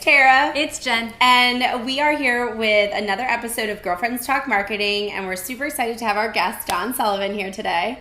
Tara. It's Jen. And we are here with another episode of Girlfriends Talk Marketing, and we're super excited to have our guest, Dawn Sullivan, here today.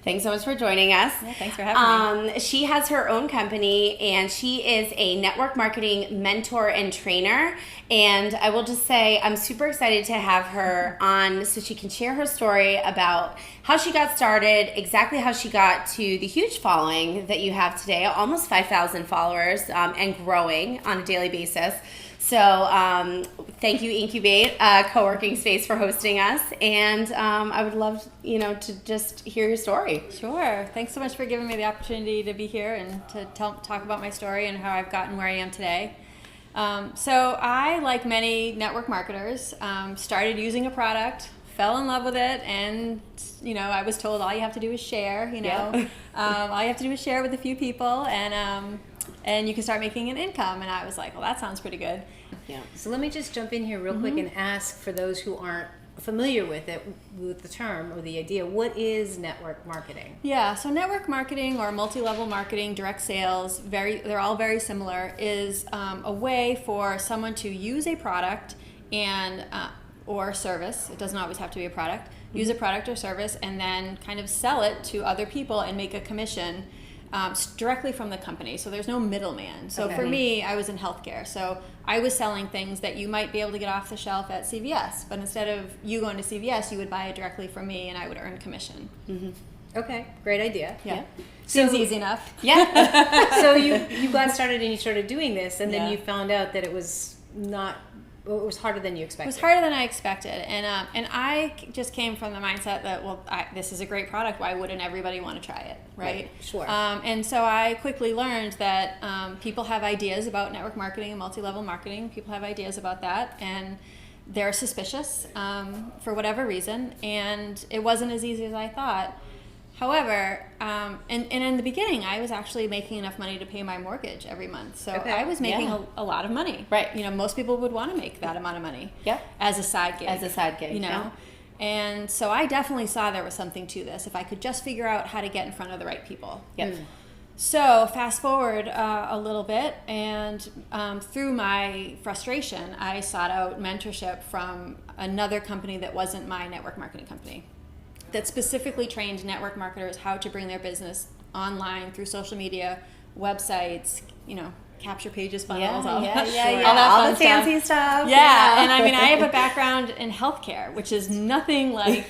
Thanks so much for joining us. Yeah, thanks for having me. She has her own company, and she is a network marketing mentor and trainer. And I will just say I'm super excited to have her on so she can share her story about how she got started, exactly how she got to the huge following that you have today, almost 5,000 followers, and growing on a daily basis. So thank you, Incubate co-working space, for hosting us, and I would love, to just hear your story. Sure. Thanks so much for giving me the opportunity to be here and to talk about my story and how I've gotten where I am today. So I, like many network marketers, started using a product, fell in love with it, and I was told all you have to do is share. All you have to do is share with a few people, and you can start making an income. And I was like, well, that sounds pretty good. Yeah. So let me just jump in here real quick and ask, for those who aren't familiar with the term or the idea, what is network marketing? Yeah, so network marketing or multi-level marketing, direct sales, they're all very similar, is a way for someone to use a product and or service. It doesn't always have to be a product. Use a product or service and then kind of sell it to other people and make a commission directly from the company. So there's no middleman. So for me, I was in healthcare. So I was selling things that you might be able to get off the shelf at CVS. But instead of you going to CVS, you would buy it directly from me and I would earn commission. Mm-hmm. Okay, great idea. Yeah. Seems easy enough. Yeah. So you got started and you started doing this, and then you found out that it was harder than you expected. It was harder than I expected, and I just came from the mindset that, this is a great product. Why wouldn't everybody want to try it, right? Sure. And so I quickly learned that people have ideas about network marketing and multi-level marketing. People have ideas about that, and they're suspicious for whatever reason, and it wasn't as easy as I thought. However, and in the beginning, I was actually making enough money to pay my mortgage every month. So I was making a lot of money. Right. Most people would want to make that amount of money. Yeah. As a side gig. Yeah. And so I definitely saw there was something to this if I could just figure out how to get in front of the right people. Yep. So fast forward a little bit, and through my frustration, I sought out mentorship from another company that wasn't my network marketing company, that specifically trained network marketers how to bring their business online through social media, websites, capture pages, funnels, all that all the fancy stuff. Yeah, and I have a background in healthcare, which is nothing like,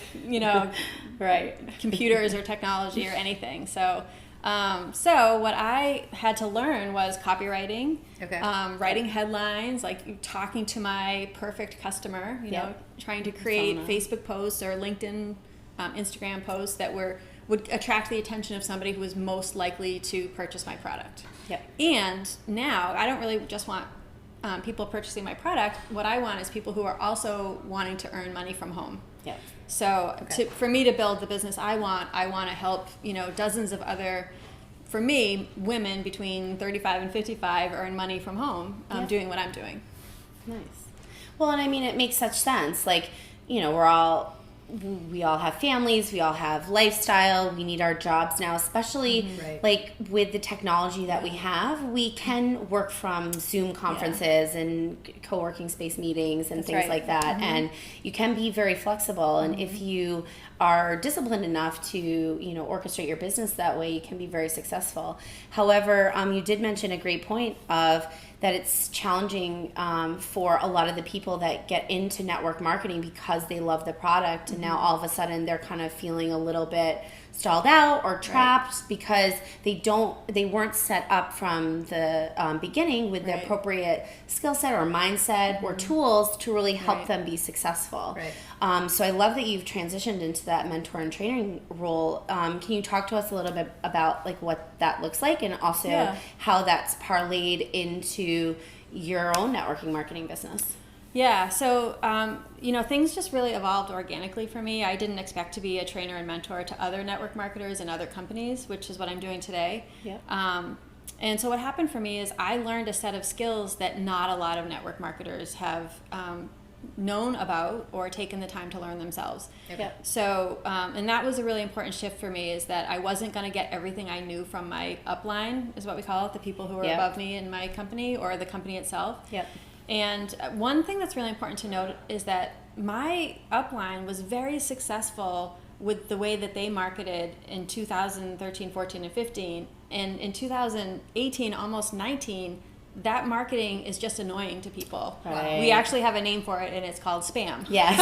right, computers or technology or anything. So what I had to learn was copywriting, writing headlines, like talking to my perfect customer, trying to create Facebook posts or LinkedIn Instagram posts that would attract the attention of somebody who was most likely to purchase my product. Yep. And now I don't really just want people purchasing my product. What I want is people who are also wanting to earn money from home. Yep. So for me to build the business I want to help dozens of other, for me, women between 35 and 55 earn money from home doing what I'm doing. Nice. Well, and it makes such sense. Like, we all have families, we all have lifestyle, we need our jobs now, especially like with the technology that we have. We can work from Zoom conferences and co-working space meetings and things like that. And you can be very flexible. And if you are disciplined enough to, orchestrate your business that way, you can be very successful. However, you did mention a great point of that it's challenging for a lot of the people that get into network marketing because they love the product, and now all of a sudden they're kind of feeling a little bit stalled out or trapped because they weren't set up from the beginning with the appropriate skill set or mindset or tools to really help them be successful. So I love that you've transitioned into that mentor and training role. Can you talk to us a little bit about like what that looks like, and also how that's parlayed into your own networking marketing business? Yeah, so, things just really evolved organically for me. I didn't expect to be a trainer and mentor to other network marketers and other companies, which is what I'm doing today. Yep. And so what happened for me is I learned a set of skills that not a lot of network marketers have known about or taken the time to learn themselves. Okay. So, and that was a really important shift for me, is that I wasn't going to get everything I knew from my upline, is what we call it, the people who were above me in my company or the company itself. Yep. And one thing that's really important to note is that my upline was very successful with the way that they marketed in 2013, 14, and 15. And in 2018, almost 19, that marketing is just annoying to people. Right. We actually have a name for it, and it's called spam. Yes.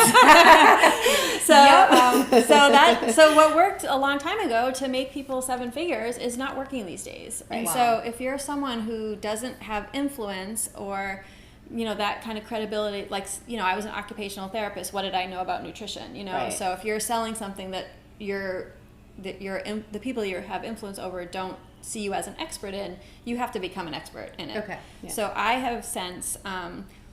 So what worked a long time ago to make people 7 figures is not working these days. And so if you're someone who doesn't have influence or that kind of credibility, like, I was an occupational therapist. What did I know about nutrition? Right. So if you're selling something that the people you have influence over don't see you as an expert in, you have to become an expert in it. Okay. Yeah. So I have since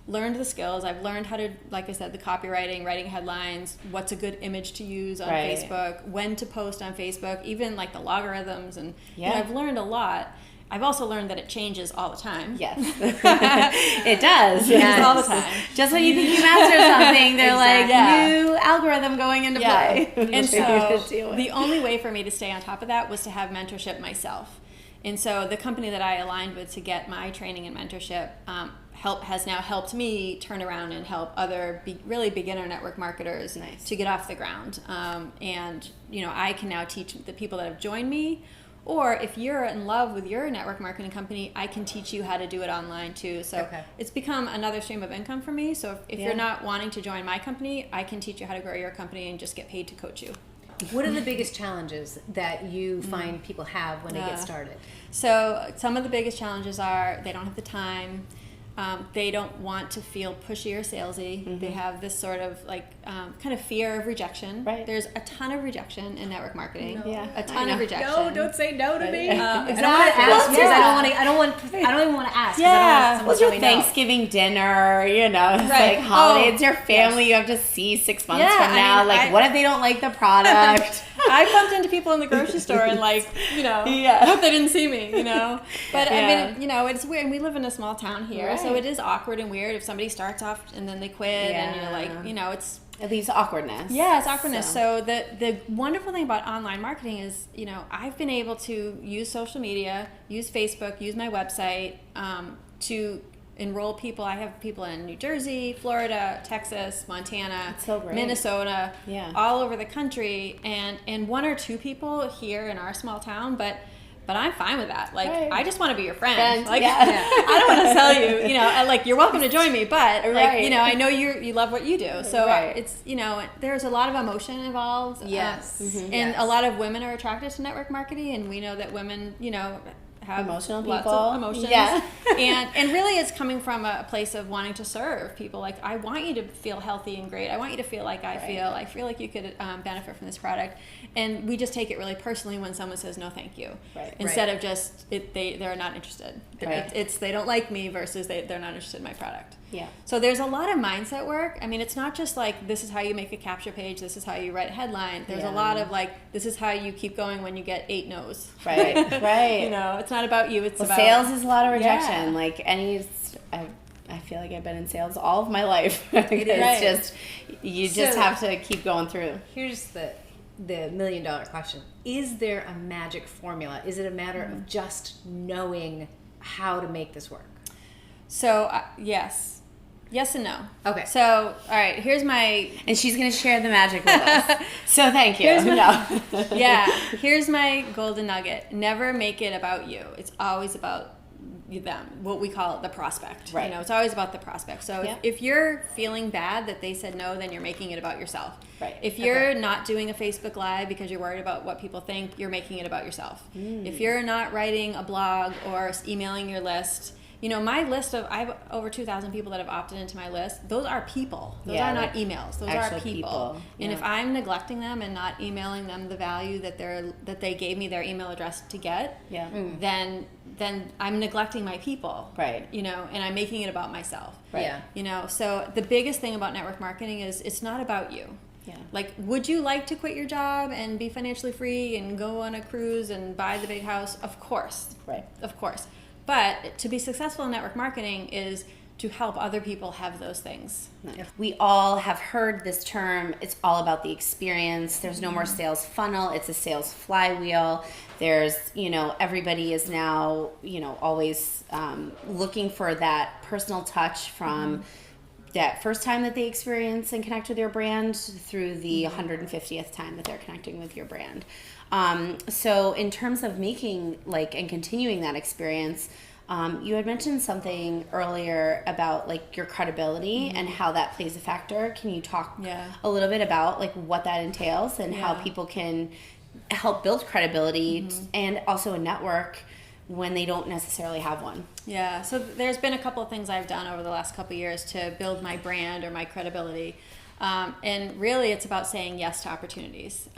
learned the skills. I've learned how to, like I said, the copywriting, writing headlines, what's a good image to use on Facebook, when to post on Facebook, even like the logarithms, and I've learned a lot. I've also learned that it changes all the time. Yes. It does. Yes. All the time. Just when you think you master something, they're like, new algorithm going into play. And so the only way for me to stay on top of that was to have mentorship myself. And so the company that I aligned with to get my training and mentorship has now helped me turn around and help other really beginner network marketers to get off the ground. And I can now teach the people that have joined me. Or if you're in love with your network marketing company, I can teach you how to do it online too. So it's become another stream of income for me. So if you're not wanting to join my company, I can teach you how to grow your company and just get paid to coach you. What are the biggest challenges that you find people have when they get started? So some of the biggest challenges are they don't have the time. They don't want to feel pushy or salesy. Mm-hmm. They have this sort of kind of fear of rejection. Right. There's a ton of rejection in network marketing. No. Yeah. A ton of rejection. No, don't say no to me. Exactly. I don't want to ask because I don't even want to ask. Yeah. What's your Thanksgiving dinner? It's like holiday. It's your family. You have to see 6 months from now. What if they don't like the product? I bumped into people in the grocery store and I hope they didn't see me, But I mean, it's weird. And we live in a small town here, so it is awkward and weird if somebody starts off and then they quit and you're like, it's... It leaves awkwardness. Yeah, it's awkwardness. So the wonderful thing about online marketing is, I've been able to use social media, use Facebook, use my website to enroll people. I have people in New Jersey, Florida, Texas, Montana, Minnesota, all over the country, and 1 or 2 people here in our small town, but I'm fine with that. I just want to be your friend. I don't want to sell you, you're welcome to join me, but I know you love what you do. So it's, there's a lot of emotion involved. Yes. And a lot of women are attracted to network marketing, and we know that women, have emotional lots people. Of emotions. Yeah. and really it's coming from a place of wanting to serve people. I want you to feel healthy and great. I want you to feel like I feel. I feel like you could benefit from this product. And we just take it really personally when someone says no thank you. Right. Instead of just they're not interested. Right. It's they don't like me versus they're not interested in my product. Yeah. So there's a lot of mindset work. I mean, it's not just this is how you make a capture page, this is how you write a headline. There's a lot of this is how you keep going when you get 8 no's. Right. Right. It's not about you. It's about sales is a lot of rejection. I feel like I've been in sales all of my life. It's just you just have to keep going through. Here's the $1 million question: is there a magic formula? Is it a matter of just knowing how to make this work? So yes and no. Okay. So all right, here's my and she's gonna share the magic with us. So thank you. Here's my golden nugget: never make it about you. It's always about them. What we call it, the prospect. Right. It's always about the prospect. So if you're feeling bad that they said no, then you're making it about yourself. Right. If you're not doing a Facebook Live because you're worried about what people think, you're making it about yourself. If you're not writing a blog or emailing your list. My list I have over 2,000 people that have opted into my list. Those are people. Those are not emails. Those are people. And if I'm neglecting them and not emailing them the value that they gave me their email address to get, then I'm neglecting my people. Right. And I'm making it about myself. Right. Yeah. So the biggest thing about network marketing is it's not about you. Yeah. Would you like to quit your job and be financially free and go on a cruise and buy the big house? Of course. Right. Of course. But to be successful in network marketing is to help other people have those things. We all have heard this term. It's all about the experience. There's no more sales funnel. It's a sales flywheel. There's, everybody is now, always looking for that personal touch from that first time that they experience and connect with your brand through the 150th time that they're connecting with your brand. So in terms of making and continuing that experience, you had mentioned something earlier about your credibility and how that plays a factor. Can you talk a little bit about what that entails and how people can help build credibility and also a network when they don't necessarily have one? Yeah, so there's been a couple of things I've done over the last couple of years to build my brand or my credibility. And really it's about saying yes to opportunities.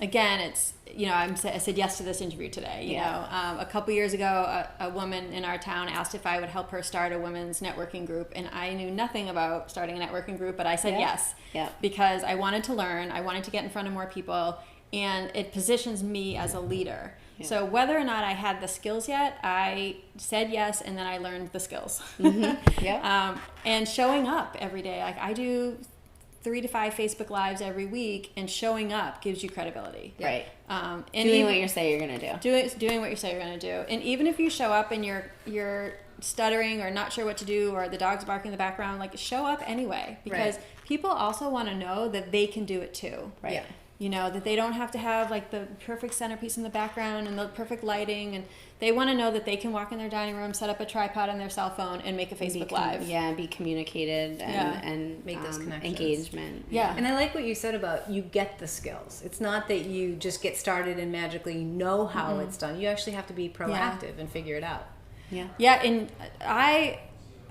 Again, it's, I said yes to this interview today. You know, a couple years ago, a woman in our town asked if I would help her start a women's networking group, and I knew nothing about starting a networking group, but I said yes because I wanted to learn, I wanted to get in front of more people, and it positions me as a leader. Yeah. So whether or not I had the skills yet, I said yes, and then I learned the skills. And showing up every day, I do 3 to 5 Facebook Lives every week, and showing up gives you credibility. Right. And doing what you say you're going to do. Doing what you say you're going to do. And even if you show up and you're stuttering or not sure what to do, or the dog's barking in the background, show up anyway, because people also want to know that they can do it too. Right. Yeah. That they don't have to have the perfect centerpiece in the background and the perfect lighting, and they want to know that they can walk in their dining room, set up a tripod on their cell phone, and make a Facebook Live. Yeah, be communicated and make those connections. Engagement. Yeah. And I like what you said about you get the skills. It's not that you just get started and magically know how it's done. You actually have to be proactive and figure it out. Yeah. Yeah, and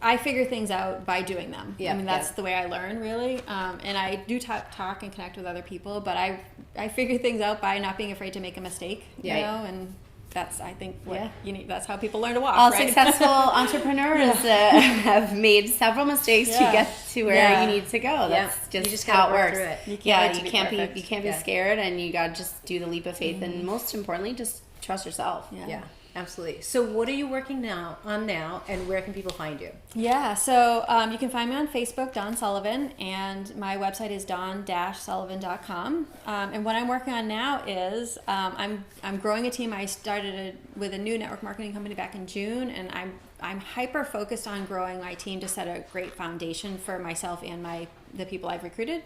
I figure things out by doing them. Yeah, that's the way I learn, really. And I do talk and connect with other people, but I figure things out by not being afraid to make a mistake. You know, and that's, I think, what you need. That's how people learn to walk. All successful entrepreneurs have made several mistakes to get to where you need to go. That's just how it works. You can't be scared, and you got to just do the leap of faith, and most importantly, just trust yourself. Yeah. Absolutely. So what are you working on now, and where can people find you? Yeah, so you can find me on Facebook, Dawn Sullivan, and my website is dawn-sullivan.com. And what I'm working on now is I'm growing a team. I started with a new network marketing company back in June, and I'm hyper focused on growing my team to set a great foundation for myself and the people I've recruited.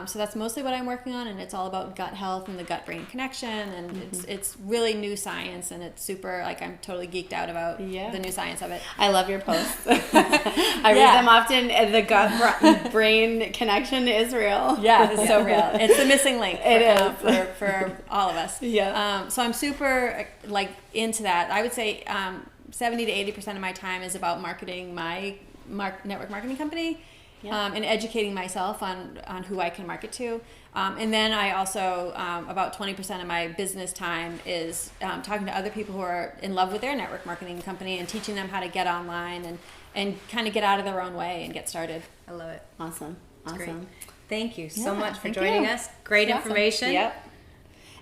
So that's mostly what I'm working on, and it's all about gut health and the gut-brain connection, and it's really new science, and it's super, I'm totally geeked out about the new science of it. I love your posts. I read them often. The gut-brain connection is real. Yeah, it's so real. It's the missing link for all of us. Yeah. So I'm super into that. I would say 70 to 80% of my time is about marketing my network marketing company. And educating myself on who I can market to. And then I also, about 20% of my business time is talking to other people who are in love with their network marketing company and teaching them how to get online and kind of get out of their own way and get started. I love it. Awesome. Great. Thank you so much for joining us. Great information. Yep.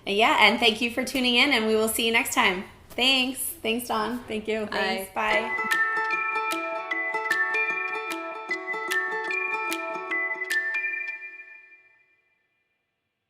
And thank you for tuning in, and we will see you next time. Thanks, Dawn. Thank you. Thanks. Bye.